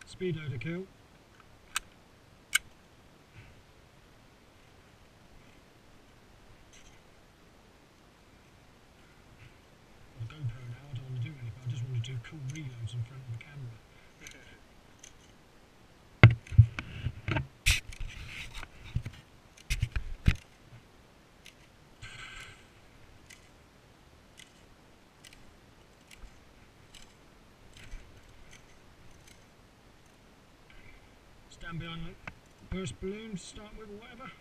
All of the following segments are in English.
Speedo to kill. The GoPro now, I don't want to do anything, I just want to do cool reloads in front of the camera. Stand behind like burst balloon to start with or whatever.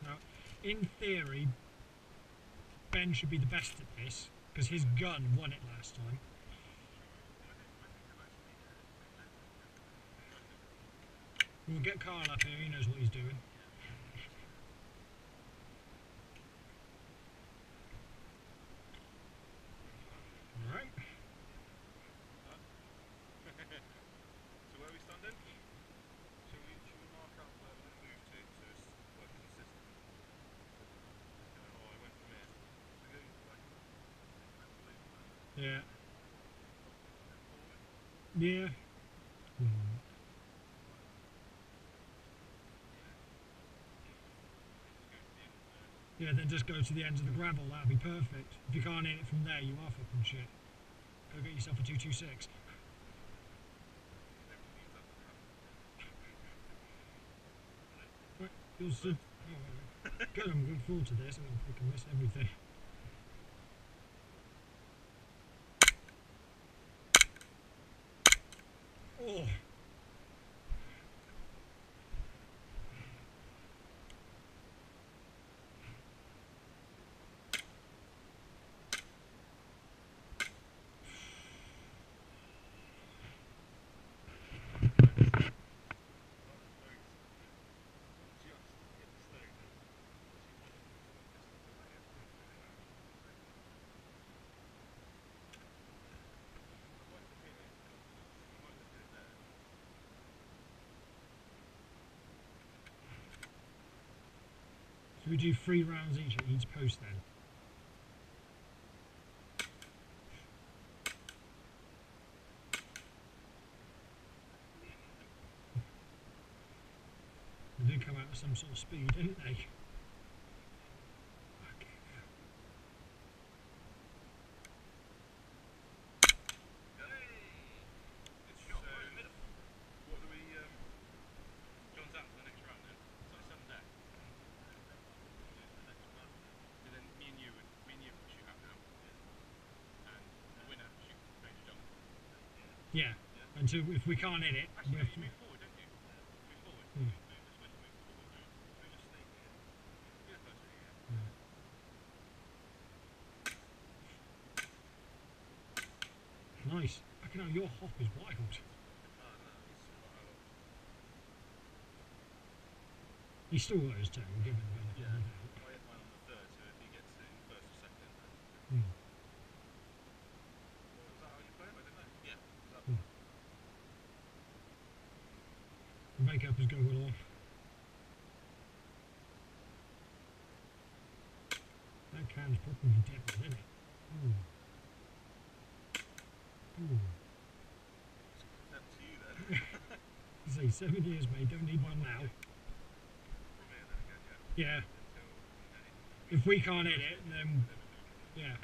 Now, in theory, Ben should be the best at this because his gun won it last time. We'll get Carl up here, he knows what he's doing. Alright. So where are we standing? Should we mark out where we're going to move to so it's work as a system? Oh, I went from here. So go like Yeah. Yeah. Yeah, then just go to the end of the gravel, that'd be perfect. If you can't hit it from there, you are fucking shit. Go get yourself a 226. Right, yours too. Oh, good, I'm looking forward to this. I'm going to freaking miss everything. Oh! So we do 3 rounds each at each post then. They did come out with some sort of speed, didn't they? Yeah, until if we can't hit it, we have to move forward, don't you? Move forward. Move this way, move forward. Move a stake here. Yeah, closer, yeah. Nice. I can know your hop is wild. He's still got his turn, we'll give him the benefit of the doubt. I hit mine on the third, so if he gets it in first or second, then... Well, is that how you play it? I don't know. Yeah. Is that... The makeup is going off. That can's probably dead, isn't it? Ooh. Ooh. It's up to you then. I say 7 years, mate, don't need one now. From here then again, yeah? Yeah. If we can't hit it, then... yeah.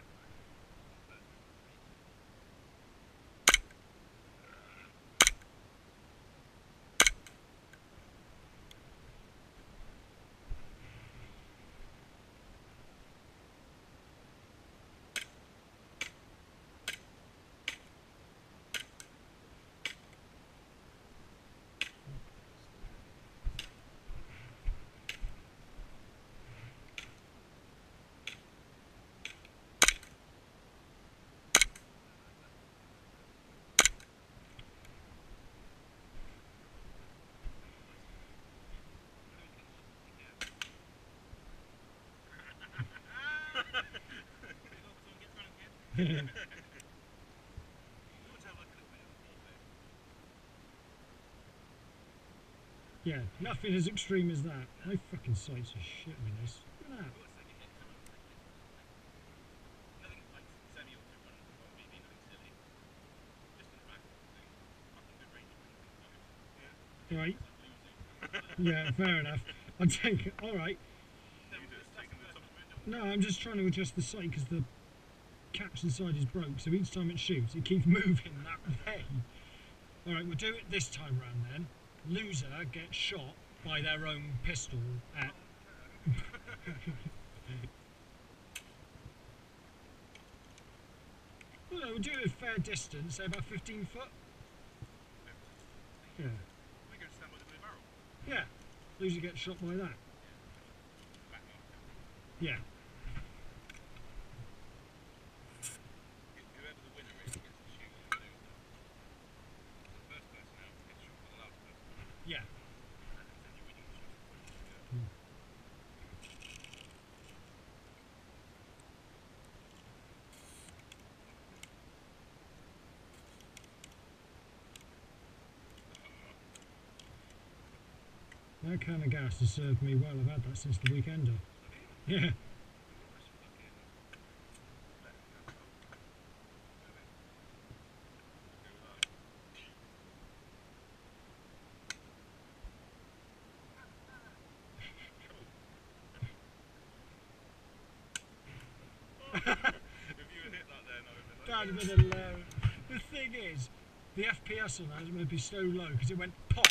Yeah, nothing as extreme as that. My fucking sights are shit with this. Look at that. Right. losing. Yeah, fair enough. I'll take it. All right. You just taking the top. No, I'm just trying to adjust the sight because the catch inside is broke. So each time it shoots, it keeps moving that way. All right, we'll do it this time round then. Loser gets shot by their own pistol at. Well, no, we'll do it at fair distance, say about 15 foot. Yeah. We go stand by the blue barrel. Yeah. Loser gets shot by that. Back marker. Yeah. Whoever the winner is gets to shoot at the loser. The first person out gets shot by the last person. Yeah. And you're winning the shot. Mm. That can of gas has served me well. I've had that since the weekender. Yeah. If you had hit that then, I would have been like, That'd have been hilarious. The thing is, the FPS on that is going to be so low because it went pop